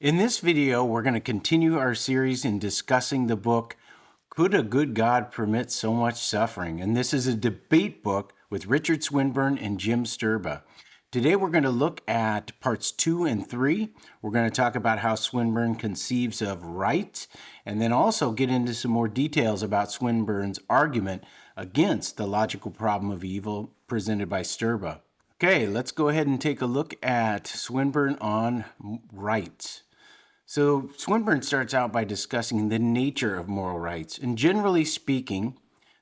In this video, we're going to continue our series in discussing the book, Could a Good God Permit So Much Suffering? And this is a debate book with Richard Swinburne and Jim Sterba. Today, we're going to look at parts 2 and 3. We're going to talk about how Swinburne conceives of right, and then also get into some more details about Swinburne's argument against the logical problem of evil presented by Sterba. Okay, let's go ahead and take a look at Swinburne on right. So Swinburne starts out by discussing the nature of moral rights. And generally speaking,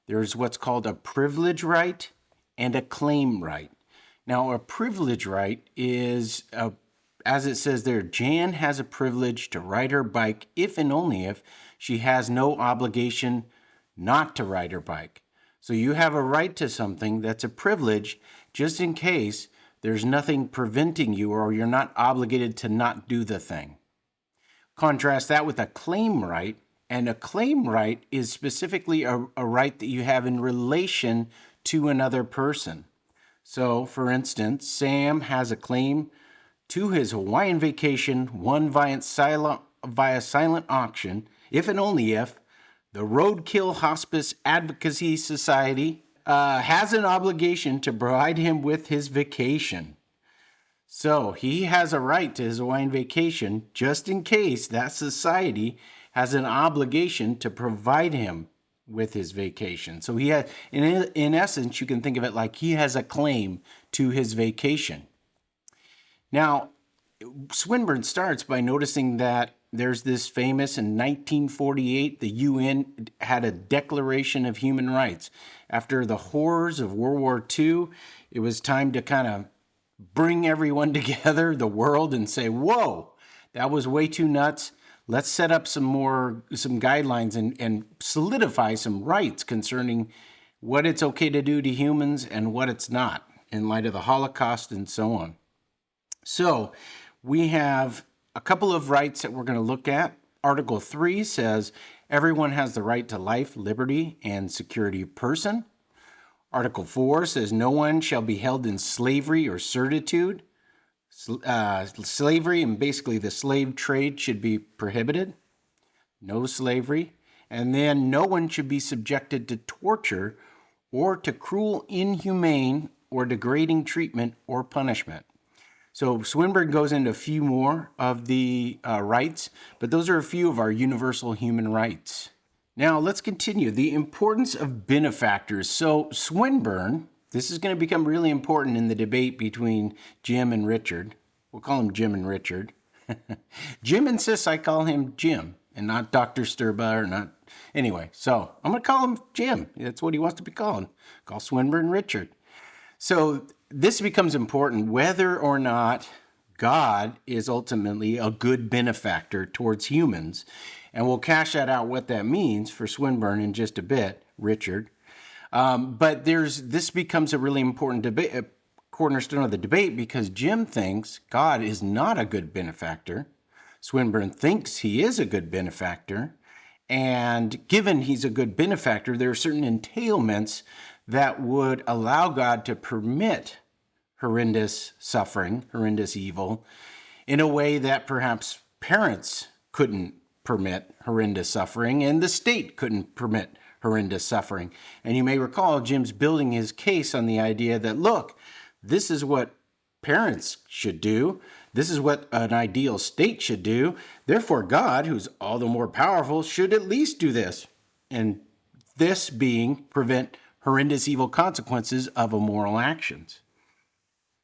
there's what's called a privilege right and a claim right. Now, a privilege right is, as it says there, Jan has a privilege to ride her bike if and only if she has no obligation not to ride her bike. So you have a right to something that's a privilege just in case there's nothing preventing you or you're not obligated to not do the thing. Contrast that with a claim right, and a claim right is specifically a right that you have in relation to another person. So, for instance, Sam has a claim to his Hawaiian vacation won via silent auction, if and only if the Roadkill Hospice Advocacy Society has an obligation to provide him with his vacation. So he has a right to his Hawaiian vacation just in case that society has an obligation to provide him with his vacation. So he has, in essence, you can think of it like he has a claim to his vacation. Now, Swinburne starts by noticing that there's this famous, in 1948, the UN had a Declaration of Human Rights. After the horrors of World War II, it was time to kind of bring everyone together, the world, and say, whoa, that was way too nuts. Let's set up some guidelines and solidify some rights concerning what it's okay to do to humans and what it's not in light of the Holocaust and so on. So we have a couple of rights that we're going to look at. Article 3 says everyone has the right to life, liberty, and security of person. Article 4 says no one shall be held in slavery or servitude. Slavery and basically the slave trade should be prohibited. No slavery. And then no one should be subjected to torture or to cruel, inhumane, or degrading treatment or punishment. So Swinburne goes into a few more of the rights, but those are a few of our universal human rights. Now, let's continue. The importance of benefactors. So Swinburne, this is going to become really important in the debate between Jim and Richard. We'll call him Jim and Richard. Jim insists I call him Jim and not Dr. Sterba or not. Anyway, so I'm going to call him Jim. That's what he wants to be called. Call Swinburne Richard. So this becomes important whether or not God is ultimately a good benefactor towards humans. And we'll cash that out what that means for Swinburne in just a bit, Richard. But this becomes a really important debate, a cornerstone of the debate, because Jim thinks God is not a good benefactor. Swinburne thinks he is a good benefactor. And given he's a good benefactor, there are certain entailments that would allow God to permit horrendous suffering, horrendous evil, in a way that perhaps parents couldn't permit horrendous suffering, and the state couldn't permit horrendous suffering. And you may recall Jim's building his case on the idea that, look, this is what parents should do. This is what an ideal state should do. Therefore, God, who's all the more powerful, should at least do this. And this being prevent horrendous evil consequences of immoral actions.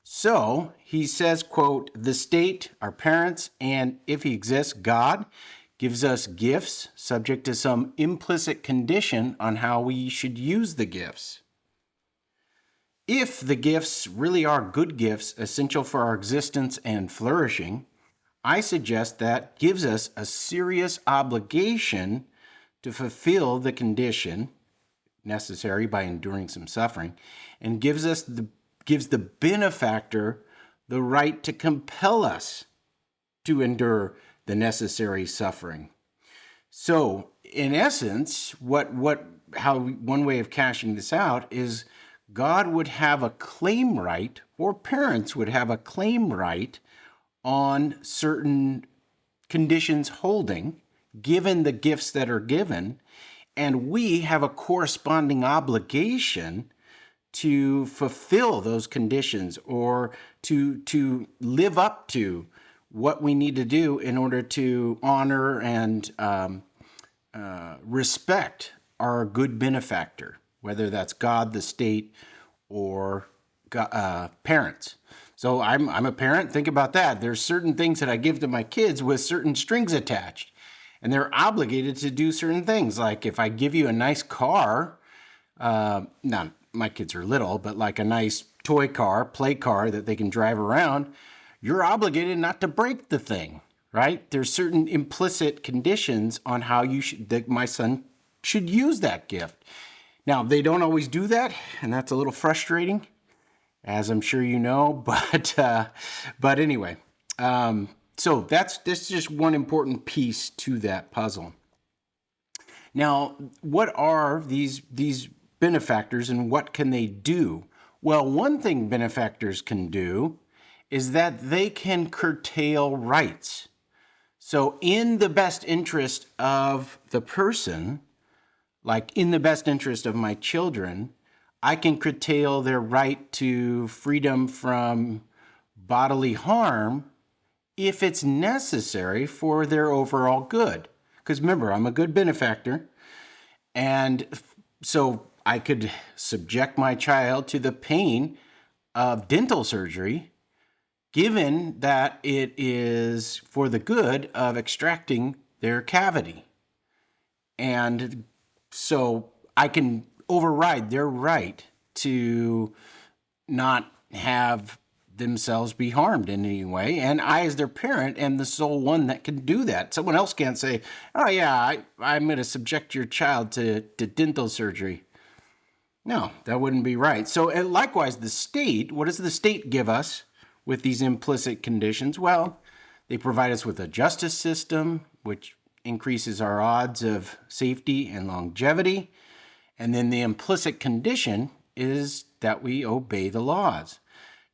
So he says, quote, the state, our parents, and if he exists, God, gives us gifts subject to some implicit condition on how we should use the gifts. If the gifts really are good gifts essential for our existence and flourishing, I suggest that gives us a serious obligation to fulfill the condition necessary by enduring some suffering, and gives the benefactor the right to compel us to endure the necessary suffering. So, in essence, how one way of cashing this out is God would have a claim right, or parents would have a claim right on certain conditions holding, given the gifts that are given, and we have a corresponding obligation to fulfill those conditions or to live up to what we need to do in order to honor and respect our good benefactor, whether that's God, the state, or parents. So I'm a parent. Think about that. There's certain things that I give to my kids with certain strings attached, and they're obligated to do certain things. Like if I give you a nice car, now my kids are little, but like a nice toy car, play car that they can drive around, you're obligated not to break the thing, right? There's certain implicit conditions on how that my son should use that gift. Now, they don't always do that, and that's a little frustrating, as I'm sure you know, but anyway, so that's just one important piece to that puzzle. Now, what are these benefactors and what can they do? Well, one thing benefactors can do is that they can curtail rights. So in the best interest of the person, like in the best interest of my children, I can curtail their right to freedom from bodily harm if it's necessary for their overall good. Because remember, I'm a good benefactor, and so I could subject my child to the pain of dental surgery, given that it is for the good of extracting their cavity. And so I can override their right to not have themselves be harmed in any way. And I, as their parent, am the sole one that can do that. Someone else can't say, oh yeah, I'm going to subject your child to dental surgery. No, that wouldn't be right. So likewise, the state, what does the state give us with these implicit conditions? Well, they provide us with a justice system, which increases our odds of safety and longevity. And then the implicit condition is that we obey the laws.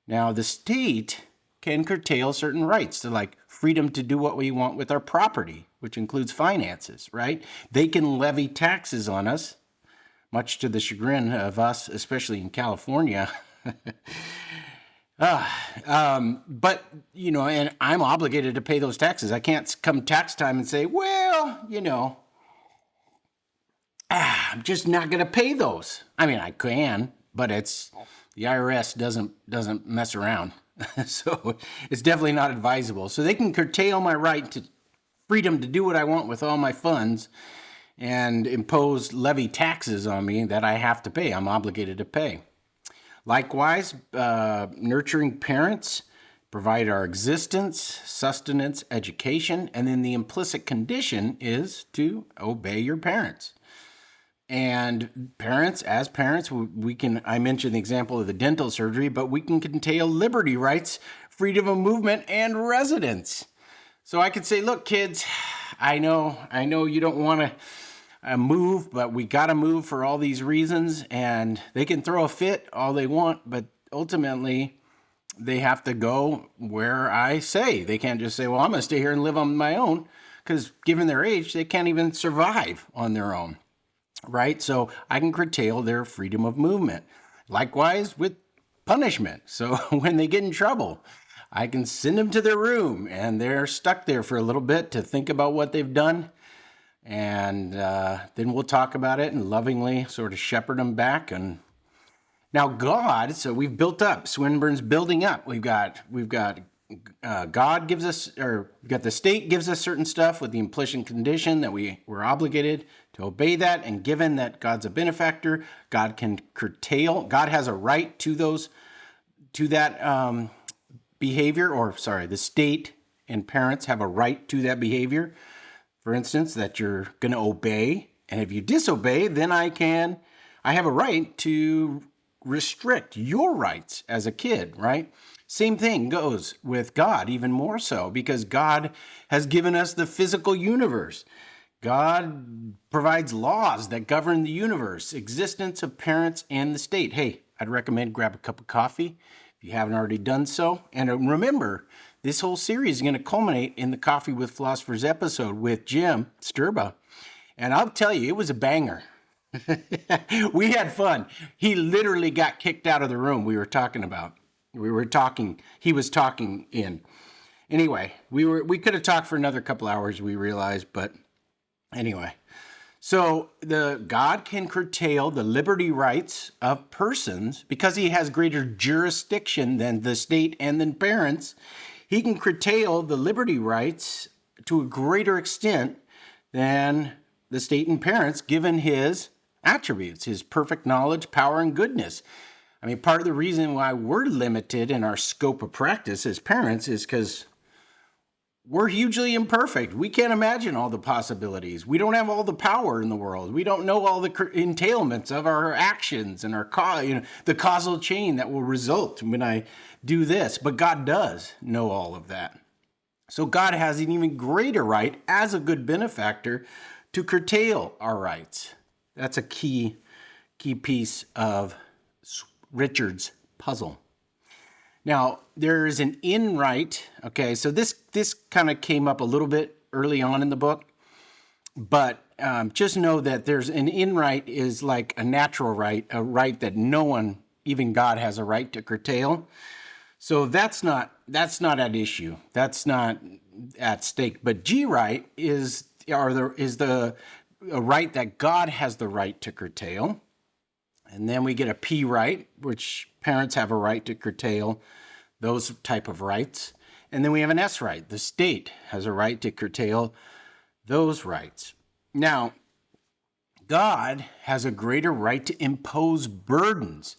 Now, the state can curtail certain rights, to like freedom to do what we want with our property, which includes finances, right? They can levy taxes on us, much to the chagrin of us, especially in California. But, you know, and I'm obligated to pay those taxes. I can't come tax time and say, well, you know, I'm just not going to pay those. I mean, I can, but the IRS doesn't mess around. So it's definitely not advisable. So they can curtail my right to freedom to do what I want with all my funds and impose levy taxes on me that I have to pay. I'm obligated to pay. Likewise, nurturing parents provide our existence, sustenance, education, and then the implicit condition is to obey your parents. And parents, as parents, we can, I mentioned the example of the dental surgery, but we can curtail liberty rights, freedom of movement, and residence. So I could say, look, kids, I know you don't want to move, but we got to move for all these reasons, and they can throw a fit all they want, but ultimately they have to go where I say. They can't just say, well, I'm going to stay here and live on my own, because given their age, they can't even survive on their own. Right? So I can curtail their freedom of movement. Likewise with punishment. So when they get in trouble, I can send them to their room and they're stuck there for a little bit to think about what they've done. And then we'll talk about it and lovingly sort of shepherd them back. And now God, so we've built up, Swinburne's building up. We've got God gives us, or we've got the state gives us certain stuff with the implicit condition that we're obligated to obey that. And given that God's a benefactor, God can curtail. God has a right to that behavior, or sorry, the state and parents have a right to that behavior. For instance, that you're going to obey. And if you disobey, then I have a right to restrict your rights as a kid, right? Same thing goes with God, even more so, because God has given us the physical universe. God provides laws that govern the universe, existence of parents and the state. Hey, I'd recommend grab a cup of coffee if you haven't already done so. And remember this whole series is going to culminate in the Coffee with Philosophers episode with Jim Sterba. And I'll tell you, it was a banger. We had fun. He literally got kicked out of the room we were talking about. He was talking in. Anyway, we could have talked for another couple hours, we realized, but anyway. So the God can curtail the liberty rights of persons because he has greater jurisdiction than the state and than parents. He can curtail the liberty rights to a greater extent than the state and parents, given his attributes, his perfect knowledge, power, and goodness. I mean, part of the reason why we're limited in our scope of practice as parents is because we're hugely imperfect. We can't imagine all the possibilities. We don't have all the power in the world. We don't know all the entailments of our actions and the causal chain that will result when I do this. But God does know all of that. So God has an even greater right as a good benefactor to curtail our rights. That's a key piece of Richard's puzzle. Now, there is an in right. Okay, so this kind of came up a little bit early on in the book, but just know that there's an in right is like a natural right, a right that no one, even God, has a right to curtail. So that's not at issue. That's not at stake. But G right is a right that God has the right to curtail. And then we get a P right, which parents have a right to curtail those type of rights. And then we have an S right. The state has a right to curtail those rights. Now, God has a greater right to impose burdens.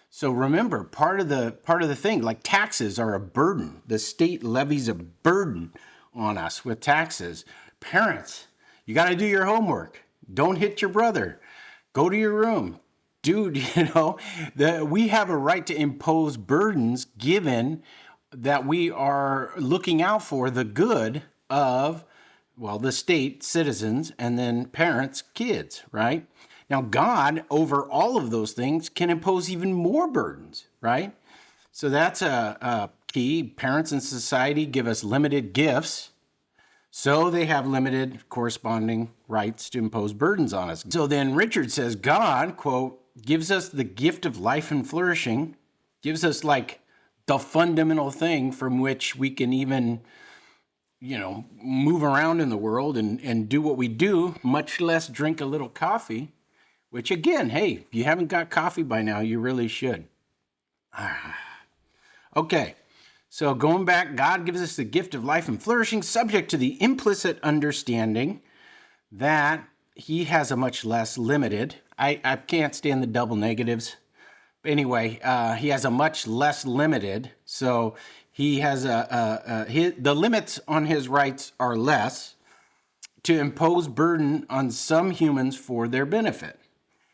So remember, part of the thing, like taxes are a burden. The state levies a burden on us with taxes. Parents, you got to do your homework. Don't hit your brother. Go to your room. Dude, we have a right to impose burdens given that we are looking out for the good of, the state, citizens, and then parents, kids, right? Now, God, over all of those things, can impose even more burdens, right? So that's a key. Parents in society give us limited gifts, so they have limited corresponding rights to impose burdens on us. So then Richard says, God, quote, gives us the gift of life and flourishing, gives us like the fundamental thing from which we can even, move around in the world and do what we do, much less drink a little coffee, which again, hey, if you haven't got coffee by now, you really should. Okay, so going back, God gives us the gift of life and flourishing, subject to the implicit understanding that he has a much less limited, I can't stand the double negatives. Anyway, he has a much less limited, so he has the limits on his rights are less to impose burden on some humans for their benefit.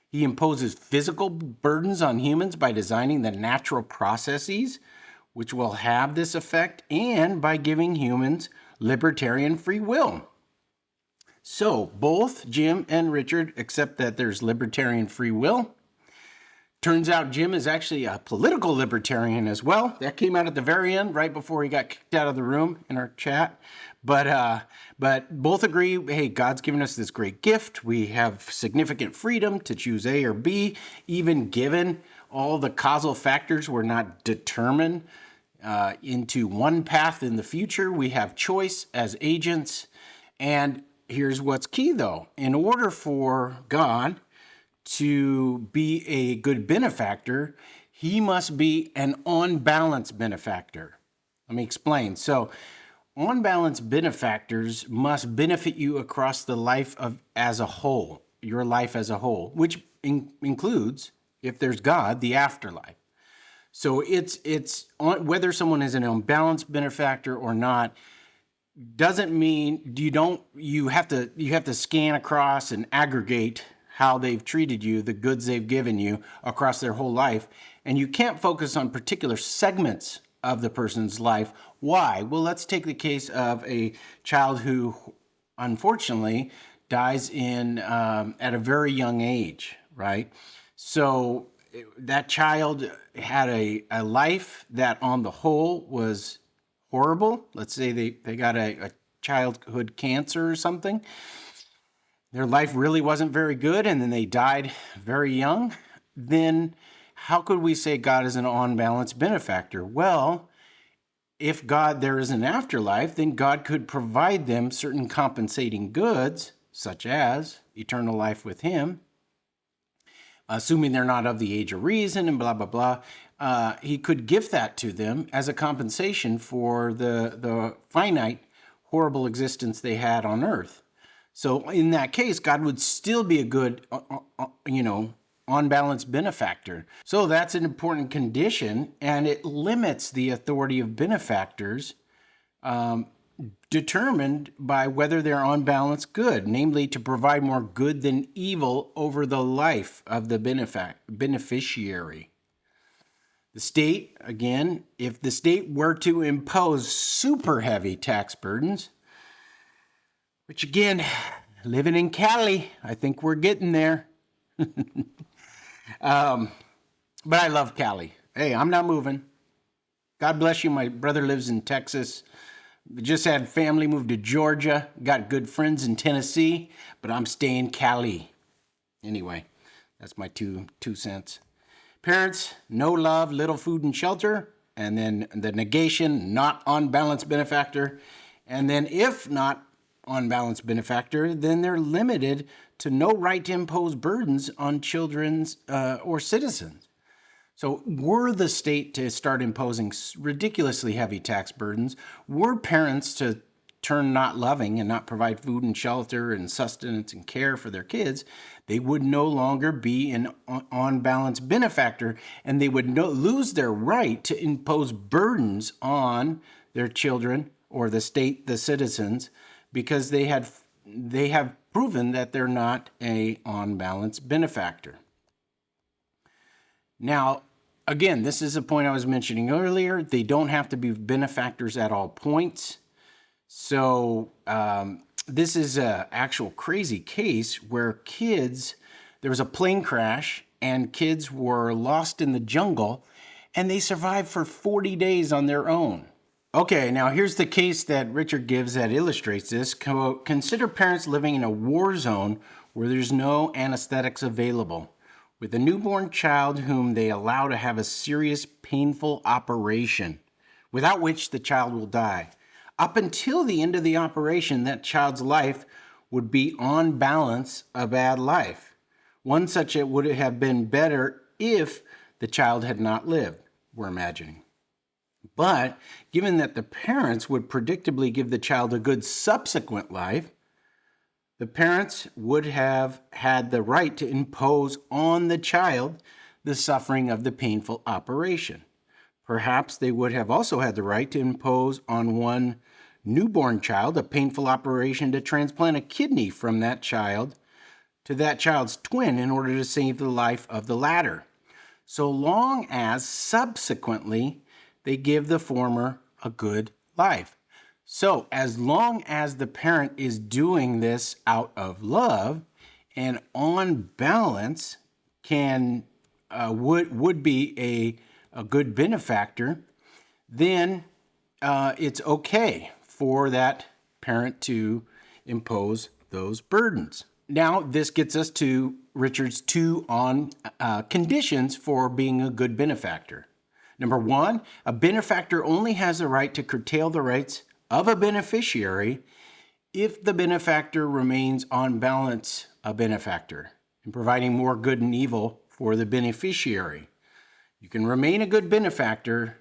He imposes physical burdens on humans by designing the natural processes which will have this effect and by giving humans libertarian free will. So both Jim and Richard accept that there's libertarian free will. Turns out Jim is actually a political libertarian as well. That came out at the very end, right before he got kicked out of the room in our chat. But both agree, hey, God's given us this great gift. We have significant freedom to choose A or B, even given all the causal factors were not determined into one path in the future. We have choice as agents. And here's what's key, though. In order for God to be a good benefactor, he must be an on-balance benefactor. Let me explain. So, on-balance benefactors must benefit you across the life as a whole, your life as a whole, which includes, if there's God, the afterlife. So it's whether someone is an unbalanced benefactor or not doesn't mean you have to scan across and aggregate how they've treated you, the goods they've given you across their whole life, and you can't focus on particular segments of the person's life. Why? Well, let's take the case of a child who unfortunately dies at a very young age, right? So that child had a life that on the whole was horrible, let's say they got a childhood cancer or something, their life really wasn't very good, and then they died very young, then how could we say God is an on-balance benefactor? Well, if there is an afterlife, then God could provide them certain compensating goods, such as eternal life with Him, assuming they're not of the age of reason and blah, blah, blah. He could give that to them as a compensation for the finite, horrible existence they had on earth. So in that case, God would still be a good, on-balance benefactor. So that's an important condition, and it limits the authority of benefactors determined by whether they're on balance good, namely to provide more good than evil over the life of the beneficiary. The state, again, if the state were to impose super heavy tax burdens, which again, living in Cali, I think we're getting there. But I love Cali. Hey, I'm not moving. God bless you. My brother lives in Texas. Just had family move to Georgia. Got good friends in Tennessee, but I'm staying Cali. Anyway, that's my two cents. Parents, no love, little food and shelter. And then the negation, not on balance benefactor. And then if not on balance benefactor, then they're limited to no right to impose burdens on children's or citizens. So were the state to start imposing ridiculously heavy tax burdens, were parents to turn not loving and not provide food and shelter and sustenance and care for their kids, they would no longer be an on-balance benefactor, and they would lose their right to impose burdens on their children or the state, the citizens, because they have proven that they're not a on-balance benefactor. Now, again, this is a point I was mentioning earlier. They don't have to be benefactors at all points. So this is an actual crazy case where there was a plane crash and kids were lost in the jungle and they survived for 40 days on their own. Okay, now here's the case that Richard gives that illustrates this. Consider parents living in a war zone where there's no anesthetics available, with a newborn child whom they allow to have a serious, painful operation, without which the child will die. Up until the end of the operation, that child's life would be on balance a bad life. One such it would have been better if the child had not lived, we're imagining. But given that the parents would predictably give the child a good subsequent life, the parents would have had the right to impose on the child the suffering of the painful operation. Perhaps they would have also had the right to impose on one newborn child a painful operation to transplant a kidney from that child to that child's twin in order to save the life of the latter, so long as subsequently they give the former a good life. So as long as the parent is doing this out of love and on balance would be a good benefactor, then it's okay for that parent to impose those burdens. Now, this gets us to Richard's two conditions for being a good benefactor. Number one, a benefactor only has the right to curtail the rights of a beneficiary if the benefactor remains on balance a benefactor in providing more good and evil for the beneficiary. You can remain a good benefactor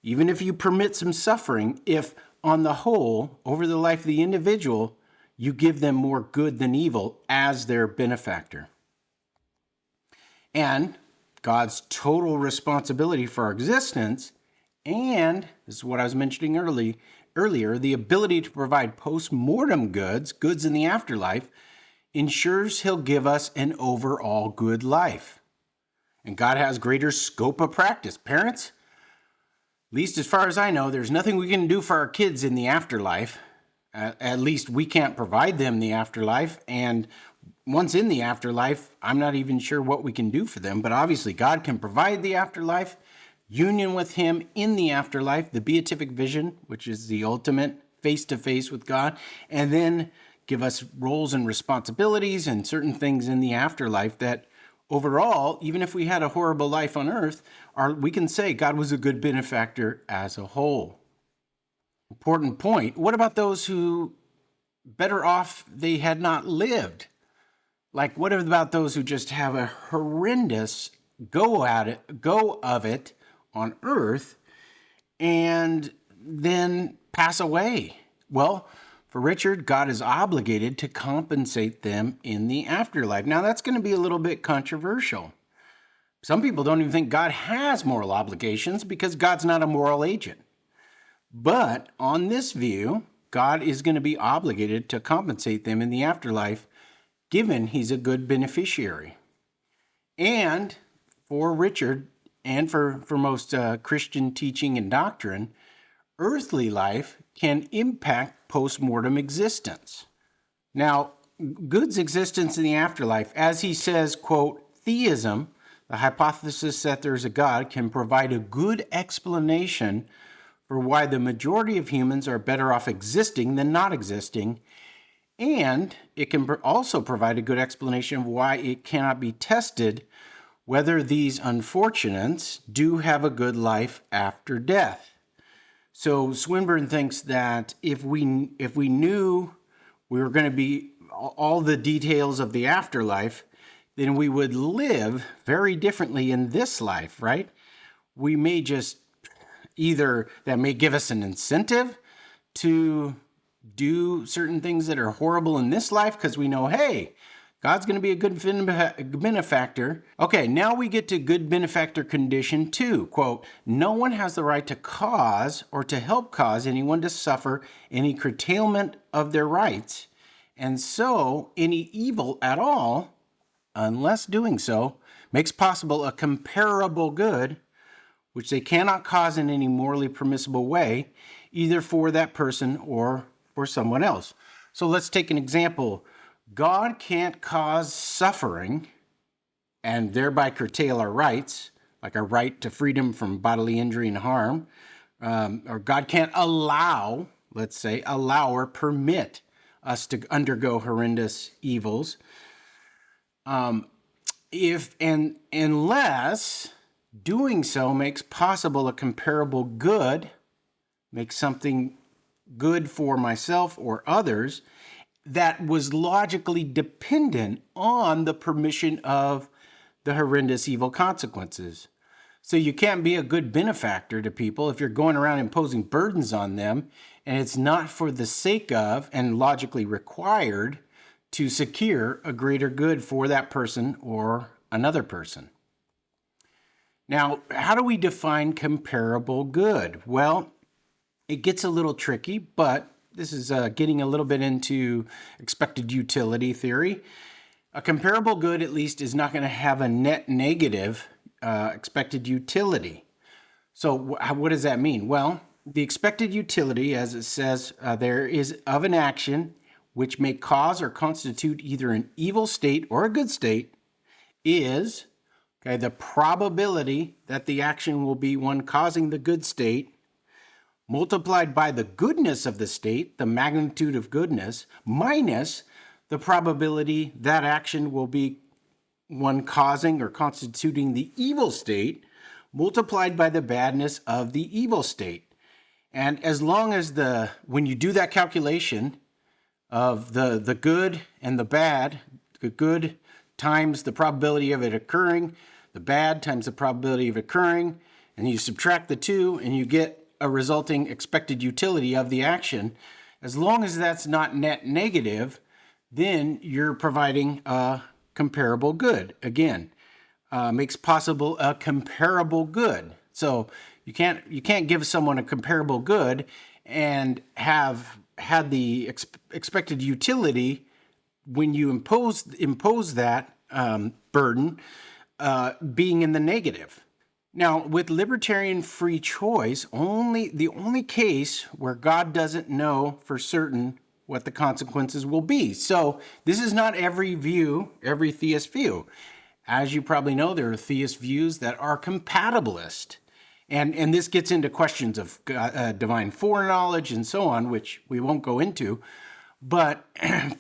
even if you permit some suffering if, on the whole, over the life of the individual, you give them more good than evil as their benefactor. And God's total responsibility for our existence, and this is what I was mentioning earlier, the ability to provide post-mortem goods in the afterlife, ensures He'll give us an overall good life. And God has greater scope of practice. Parents, at least as far as I know, there's nothing we can do for our kids in the afterlife. At least we can't provide them the afterlife. And once in the afterlife, I'm not even sure what we can do for them. But obviously, God can provide the afterlife. union with him in the afterlife, the beatific vision, which is the ultimate face-to-face with God, and then give us roles and responsibilities and certain things in the afterlife that overall, even if we had a horrible life on earth, we can say God was a good benefactor as a whole. Important point. What about those who better off they had not lived? Like, what about those who just have a horrendous go of it on earth and then pass away? Well, for Richard, God is obligated to compensate them in the afterlife. Now, that's going to be a little bit controversial. Some people don't even think God has moral obligations because God's not a moral agent. But on this view, God is going to be obligated to compensate them in the afterlife, given he's a good beneficiary. And for Richard, and for most Christian teaching and doctrine, earthly life can impact post-mortem existence. Now, Good's existence in the afterlife, as he says, quote, theism, the hypothesis that there's a God, can provide a good explanation for why the majority of humans are better off existing than not existing, and it can also provide a good explanation of why it cannot be tested whether these unfortunates do have a good life after death. So Swinburne thinks that if we knew we were going to be all the details of the afterlife, then we would live very differently in this life, right? We may just either that may give us an incentive to do certain things that are horrible in this life because we know, hey, God's going to be a good benefactor. Okay, now we get to good benefactor condition 2. Quote, no one has the right to cause or to help cause anyone to suffer any curtailment of their rights, and so any evil at all, unless doing so makes possible a comparable good, which they cannot cause in any morally permissible way, either for that person or for someone else. So let's take an example. God can't cause suffering and thereby curtail our rights, like our right to freedom from bodily injury and harm. Or God can't allow, let's say, or permit us to undergo horrendous evils. Unless doing so makes possible a comparable good, makes something good for myself or others that was logically dependent on the permission of the horrendous evil consequences. So you can't be a good benefactor to people if you're going around imposing burdens on them and it's not for the sake of and logically required to secure a greater good for that person or another person. Now, how do we define comparable good? Well, it gets a little tricky, but this is getting a little bit into expected utility theory. A comparable good, at least, is not going to have a net negative expected utility. So what does that mean? Well, the expected utility, as it says, there is of an action which may cause or constitute either an evil state or a good state is, okay, the probability that the action will be one causing the good state multiplied by the goodness of the state, the magnitude of goodness, minus the probability that action will be one causing or constituting the evil state, multiplied by the badness of the evil state. And as long as when you do that calculation of the good and the bad, the good times the probability of it occurring, the bad times the probability of occurring, and you subtract the two and you get a resulting expected utility of the action, as long as that's not net negative, then you're providing a comparable good. Again, makes possible a comparable good. So you can't give someone a comparable good and have had the expected utility when you impose that burden being in the negative. Now, with libertarian free choice, the only case where God doesn't know for certain what the consequences will be. So this is not every theist view. As you probably know, there are theist views that are compatibilist. And this gets into questions of divine foreknowledge and so on, which we won't go into. But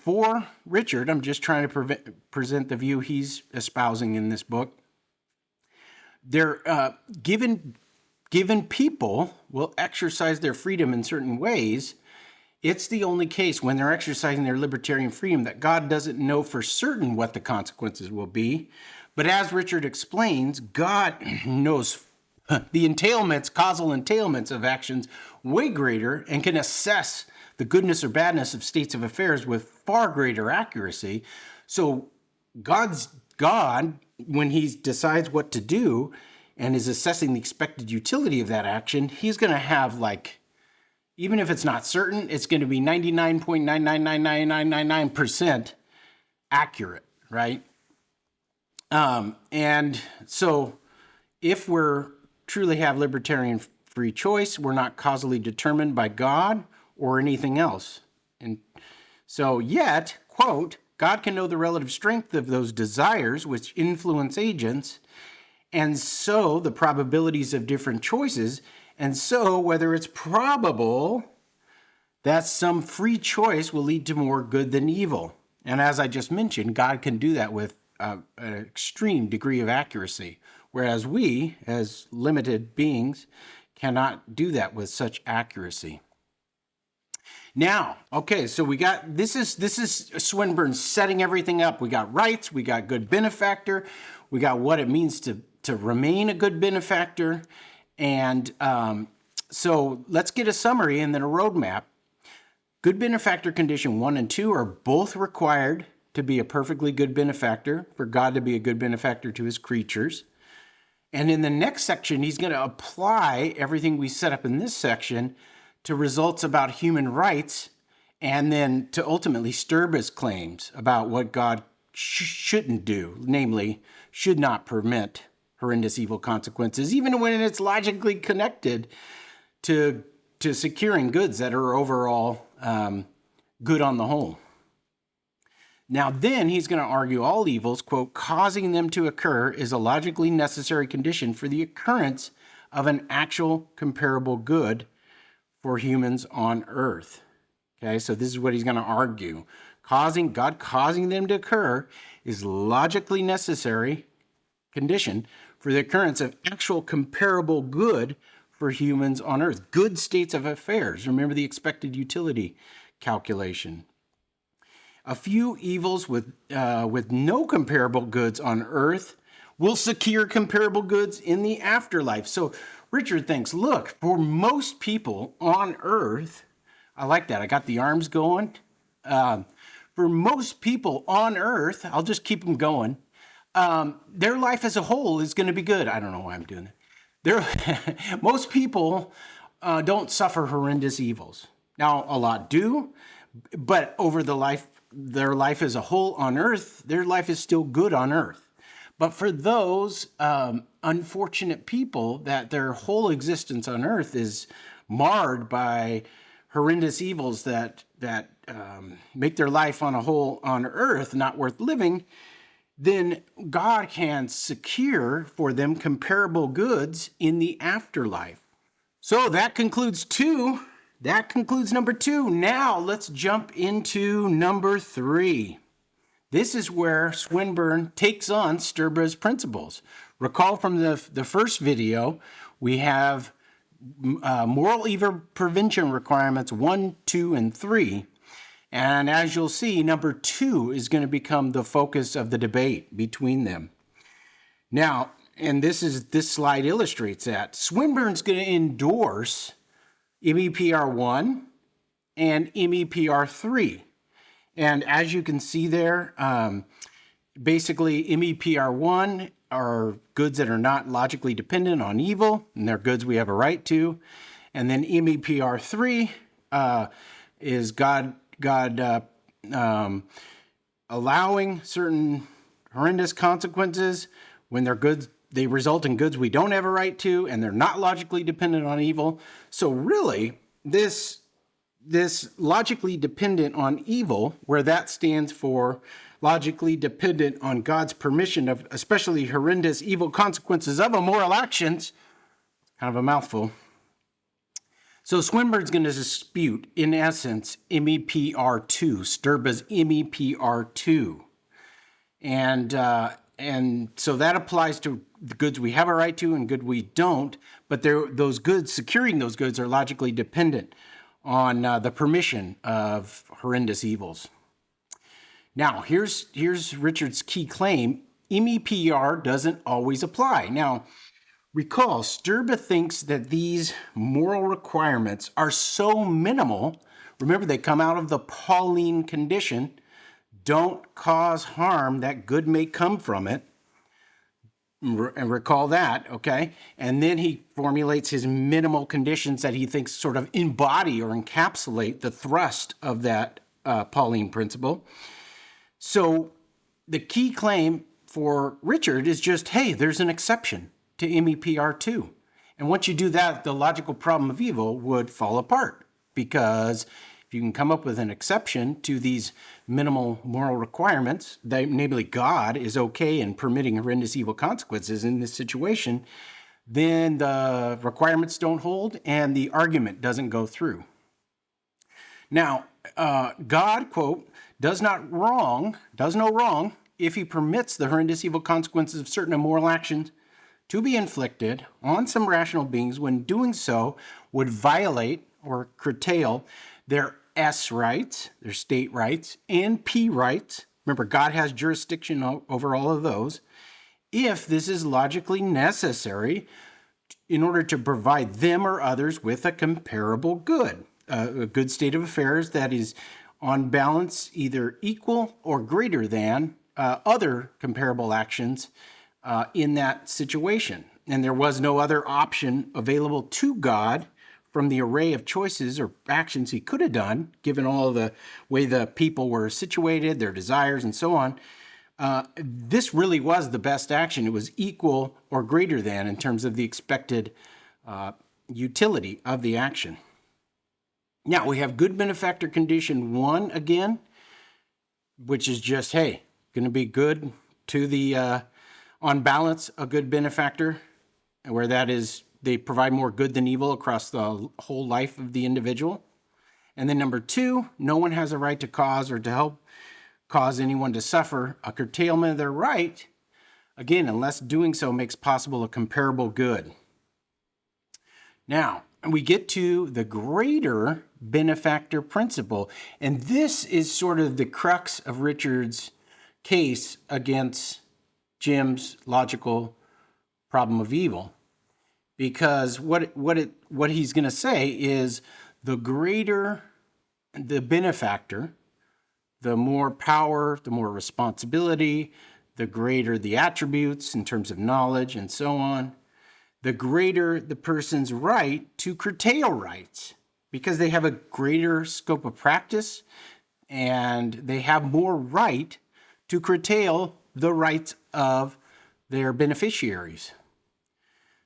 for Richard, I'm just trying to present the view he's espousing in this book. They're given people will exercise their freedom in certain ways. It's the only case when they're exercising their libertarian freedom that God doesn't know for certain what the consequences will be. But as Richard explains, God knows the entailments, causal entailments of actions way greater, and can assess the goodness or badness of states of affairs with far greater accuracy. So God, when he decides what to do and is assessing the expected utility of that action, he's going to have, like, even if it's not certain, it's going to be 99.9999999% accurate, right? And so if we're truly have libertarian free choice, we're not causally determined by God or anything else. And so yet, quote, God can know the relative strength of those desires which influence agents, and so the probabilities of different choices, and so whether it's probable that some free choice will lead to more good than evil. And as I just mentioned, God can do that with an extreme degree of accuracy, whereas we, as limited beings, cannot do that with such accuracy. Now, okay, so we got, this is Swinburne setting everything up. We got rights, we got good benefactor, we got what it means to remain a good benefactor, and so let's get a summary and then a roadmap. Good benefactor condition 1 and 2 are both required to be a perfectly good benefactor, for God to be a good benefactor to his creatures. And in the next section, he's going to apply everything we set up in this section to results about human rights, and then to ultimately Sterba's claims about what God shouldn't do, namely, should not permit horrendous evil consequences, even when it's logically connected to securing goods that are overall good on the whole. Now then, he's going to argue all evils, quote, causing them to occur is a logically necessary condition for the occurrence of an actual comparable good for humans on earth. Okay, so this is what he's going to argue. God causing them to occur is logically necessary condition for the occurrence of actual comparable good for humans on earth. Good states of affairs. Remember the expected utility calculation. A few evils with no comparable goods on earth will secure comparable goods in the afterlife. So Richard thinks, look, for most people on earth, I like that. I got the arms going. For most people on earth, I'll just keep them going. Their life as a whole is going to be good. I don't know why I'm doing that. Most people don't suffer horrendous evils. Now, a lot do, but over their life as a whole on earth, their life is still good on earth. But for those unfortunate people that their whole existence on earth is marred by horrendous evils that make their life on a whole on earth not worth living, then God can secure for them comparable goods in the afterlife. So that concludes 2. That concludes number 2. Now let's jump into number 3. This is where Swinburne takes on Sterba's principles. Recall from the first video, we have moral evil prevention requirements 1, 2, and 3. And as you'll see, number 2 is going to become the focus of the debate between them. Now, and this slide illustrates that, Swinburne's going to endorse MEPR 1 and MEPR 3. And as you can see there, basically MEPR 1 are goods that are not logically dependent on evil, and they're goods we have a right to. And then MEPR 3 is God allowing certain horrendous consequences when they're goods, they result in goods we don't have a right to, and they're not logically dependent on evil. So really, this logically dependent on evil, where that stands for logically dependent on God's permission of especially horrendous evil consequences of immoral actions, Kind of a mouthful. So Swinburne's going to dispute, in essence, MEPR2, Sterba's MEPR2. And so that applies to the goods we have a right to and good we don't, but those goods, securing those goods, are logically dependent on the permission of horrendous evils. Now, here's Richard's key claim. MEPR doesn't always apply. Now, recall, Sterba thinks that these moral requirements are so minimal. Remember, they come out of the Pauline condition. Don't cause harm, that good may come from it. And recall that, okay? And then he formulates his minimal conditions that he thinks sort of embody or encapsulate the thrust of that Pauline principle. So the key claim for Richard is just, hey, there's an exception to MEPR2. And once you do that, the logical problem of evil would fall apart, because if you can come up with an exception to these minimal moral requirements, that, namely God is okay in permitting horrendous evil consequences in this situation, then the requirements don't hold and the argument doesn't go through. Now, God, quote, does no wrong if he permits the horrendous evil consequences of certain immoral actions to be inflicted on some rational beings when doing so would violate or curtail their S rights, their state rights, and P rights. Remember, God has jurisdiction over all of those. If this is logically necessary in order to provide them or others with a comparable good, a good state of affairs that is on balance either equal or greater than other comparable actions in that situation. And there was no other option available to God from the array of choices or actions he could have done, given all the way the people were situated, their desires, and so on. This really was the best action. It was equal or greater than in terms of the expected utility of the action. Now, we have good benefactor condition 1 again, which is just, hey, going to be good to the, on balance, a good benefactor, where that is, they provide more good than evil across the whole life of the individual. And then number 2, no one has a right to cause or to help cause anyone to suffer a curtailment of their right, again, unless doing so makes possible a comparable good. Now, we get to the greater benefactor principle, and this is sort of the crux of Richard's case against Jim's logical problem of evil, because what he's going to say is the greater the benefactor, the more power, the more responsibility, the greater the attributes in terms of knowledge and so on, the greater the person's right to curtail rights, because they have a greater scope of practice and they have more right to curtail the rights of their beneficiaries.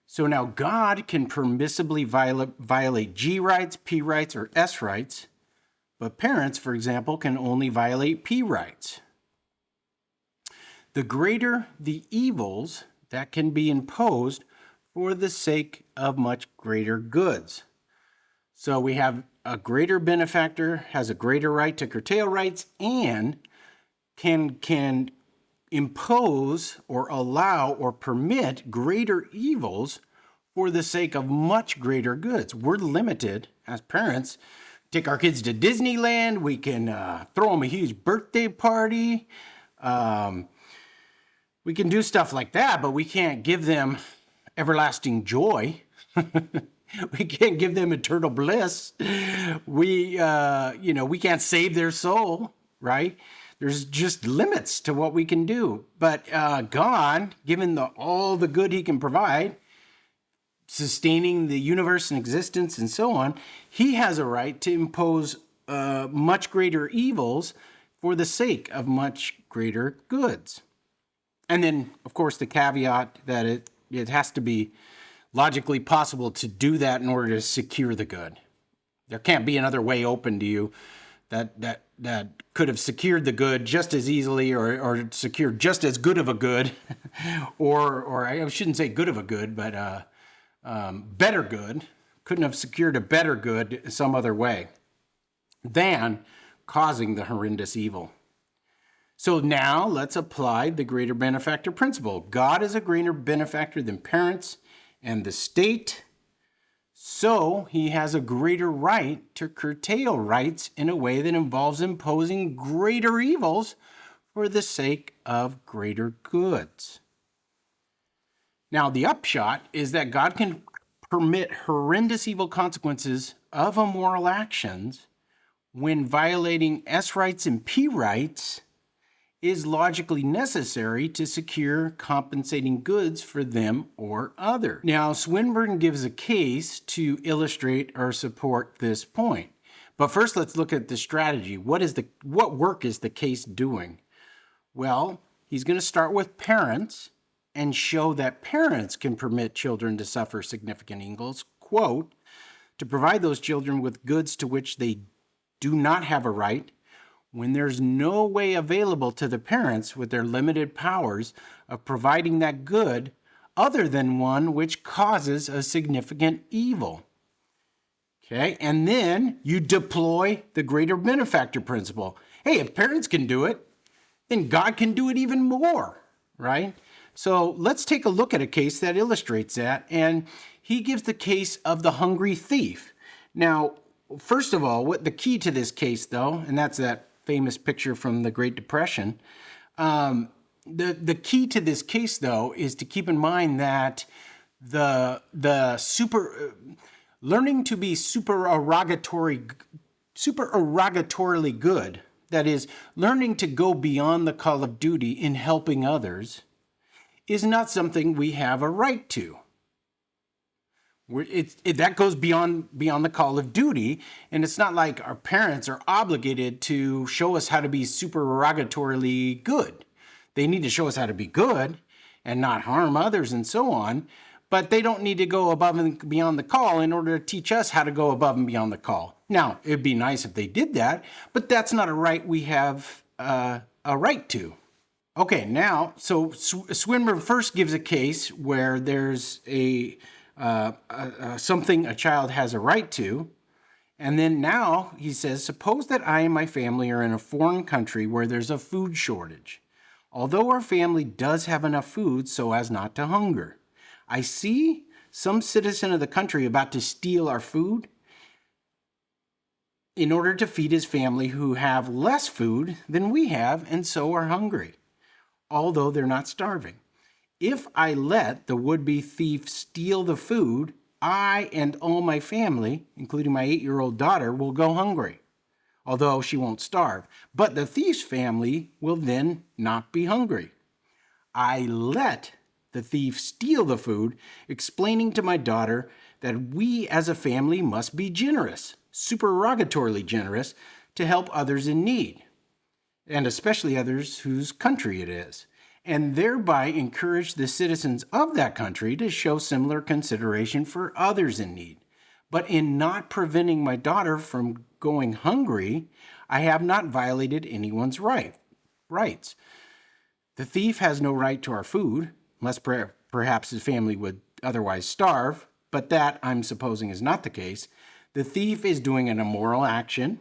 So now God can permissibly violate G rights, P rights, or S rights, but parents, for example, can only violate P rights. The greater the evils that can be imposed for the sake of much greater goods. So we have a greater benefactor has a greater right to curtail rights and can impose or allow or permit greater evils for the sake of much greater goods. We're limited as parents. Take our kids to Disneyland. We can throw them a huge birthday party. We can do stuff like that, but we can't give them everlasting joy. We can't give them eternal bliss. We can't save their soul, right? There's just limits to what we can do. But God, given all the good he can provide, sustaining the universe in existence and so on, he has a right to impose much greater evils for the sake of much greater goods. And then, of course, the caveat that it has to be logically possible to do that in order to secure the good. There can't be another way open to you that could have secured the good just as easily or secured just as good of a good, or I shouldn't say good of a good, but better good, couldn't have secured a better good some other way than causing the horrendous evil. So now let's apply the greater benefactor principle. God is a greater benefactor than parents and the state, so he has a greater right to curtail rights in a way that involves imposing greater evils for the sake of greater goods. Now, the upshot is that God can permit horrendous evil consequences of immoral actions when violating S rights and P rights is logically necessary to secure compensating goods for them or other. Now, Swinburne gives a case to illustrate or support this point. But first, let's look at the strategy. What work is the case doing? Well, he's going to start with parents and show that parents can permit children to suffer significant evils, quote, to provide those children with goods to which they do not have a right when there's no way available to the parents with their limited powers of providing that good other than one which causes a significant evil. Okay, and then you deploy the greater benefactor principle. Hey, if parents can do it, then God can do it even more, right? So let's take a look at a case that illustrates that. And he gives the case of the hungry thief. Now, first of all, what the key to this case, though, and that's that famous picture from the Great Depression, the key to this case, though, is to keep in mind that learning to be supererogatorily good, that is, learning to go beyond the call of duty in helping others, is not something we have a right to. That goes beyond the call of duty, and it's not like our parents are obligated to show us how to be supererogatorily good. They need to show us how to be good and not harm others and so on, but they don't need to go above and beyond the call in order to teach us how to go above and beyond the call. Now, it'd be nice if they did that, but that's not a right we have a right to. Okay, now, so Swinburne first gives a case where there's something a child has a right to, and then now he says, suppose that I and my family are in a foreign country where there's a food shortage. Although our family does have enough food so as not to hunger, I see some citizen of the country about to steal our food in order to feed his family who have less food than we have and so are hungry, although they're not starving. If I let the would-be thief steal the food, I and all my family, including my 8-year-old daughter, will go hungry, although she won't starve. But the thief's family will then not be hungry. I let the thief steal the food, explaining to my daughter that we as a family must be generous, supererogatorily generous, to help others in need, and especially others whose country it is, and thereby encourage the citizens of that country to show similar consideration for others in need. But in not preventing my daughter from going hungry, I have not violated anyone's rights. The thief has no right to our food, unless perhaps his family would otherwise starve, but that, I'm supposing, is not the case. The thief is doing an immoral action.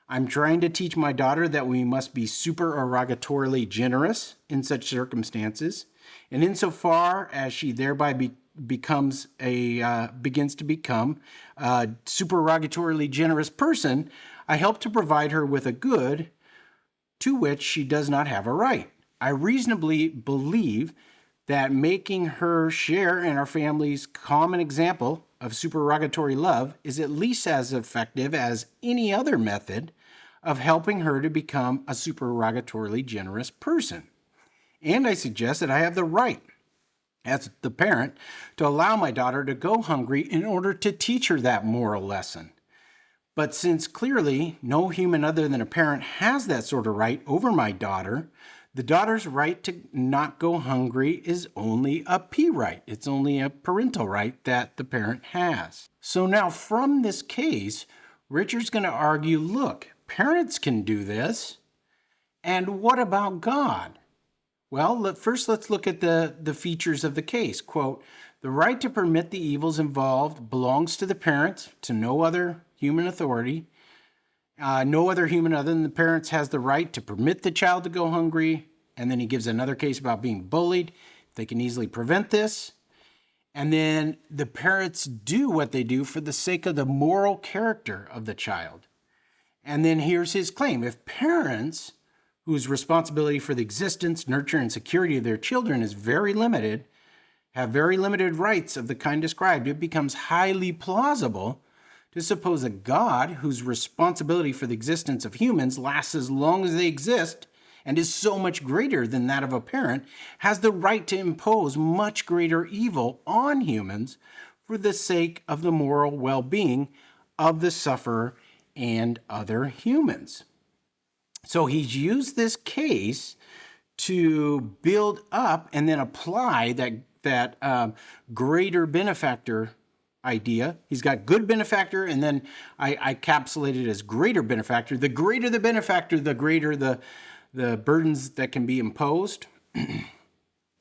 I'm trying to teach my daughter that we must be supererogatorily generous in such circumstances, and insofar as she thereby begins to become a supererogatorily generous person, I help to provide her with a good to which she does not have a right. I reasonably believe that making her share in our family's common example of supererogatory love is at least as effective as any other method of helping her to become a supererogatorily generous person. And I suggest that I have the right, as the parent, to allow my daughter to go hungry in order to teach her that moral lesson. But since clearly no human other than a parent has that sort of right over my daughter, the daughter's right to not go hungry is only a P right. It's only a parental right that the parent has. So now from this case, Richard's going to argue, look, parents can do this, and what about God? Well, first let's look at the features of the case. Quote, The right to permit the evils involved belongs to the parent, to no other human authority. No other human other than the parents has the right to permit the child to go hungry. And then he gives another case about being bullied. They can easily prevent this. And then the parents do what they do for the sake of the moral character of the child. And then here's his claim. If parents whose responsibility for the existence, nurture, and security of their children is very limited, have very limited rights of the kind described, it becomes highly plausible to suppose that God, whose responsibility for the existence of humans lasts as long as they exist and is so much greater than that of a parent, has the right to impose much greater evil on humans for the sake of the moral well-being of the sufferer and other humans. So he's used this case to build up and then apply that greater benefactor idea. He's got good benefactor, and then I capsulate it as greater benefactor. The greater the benefactor, the greater the burdens that can be imposed,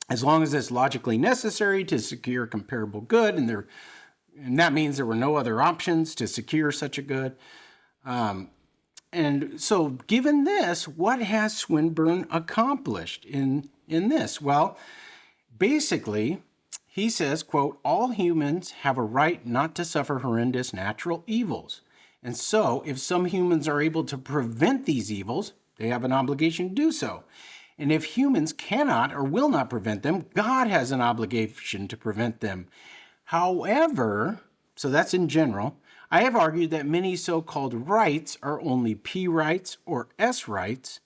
as long as it's logically necessary to secure comparable good, and that means there were no other options to secure such a good. And so given this, what has Swinburne accomplished in this? Well, basically, he says, quote, all humans have a right not to suffer horrendous natural evils. And so if some humans are able to prevent these evils, they have an obligation to do so. And if humans cannot or will not prevent them, God has an obligation to prevent them. However, so that's in general, I have argued that many so-called rights are only P rights or S rights,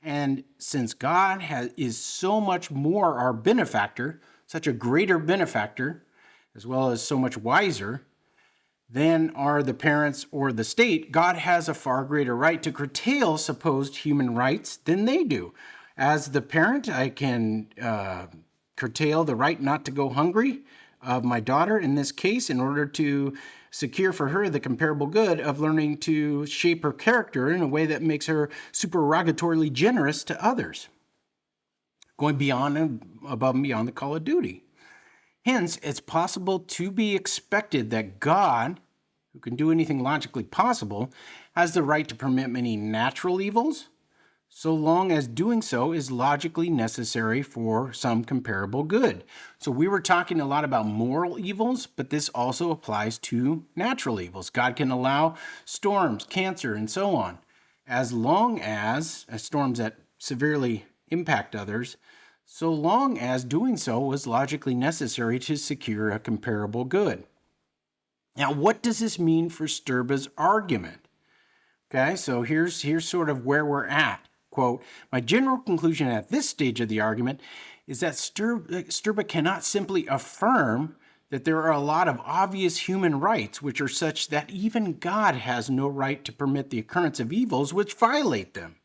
and since God is so much more our benefactor, such a greater benefactor, as well as so much wiser than are the parents or the state, God has a far greater right to curtail supposed human rights than they do. As the parent, I can curtail the right not to go hungry of my daughter in this case in order to secure for her the comparable good of learning to shape her character in a way that makes her superrogatorily generous to others, going beyond and above and beyond the call of duty. Hence, it's possible to be expected that God, who can do anything logically possible, has the right to permit many natural evils, so long as doing so is logically necessary for some comparable good. So we were talking a lot about moral evils, but this also applies to natural evils. God can allow storms, cancer, and so on, as long as storms that severely impact others, so long as doing so was logically necessary to secure a comparable good. Now, what does this mean for Sterba's argument? Okay, so here's sort of where we're at. Quote, my general conclusion at this stage of the argument is that Sterba cannot simply affirm that there are a lot of obvious human rights which are such that even God has no right to permit the occurrence of evils which violate them.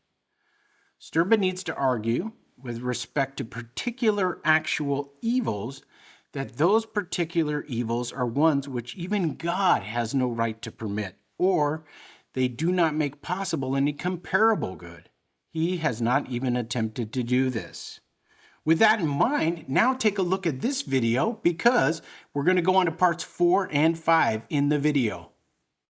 Sterba needs to argue, with respect to particular actual evils, that those particular evils are ones which even God has no right to permit, or they do not make possible any comparable good. He has not even attempted to do this. With that in mind, now take a look at this video because we're going to go on to parts 4 and 5 in the video.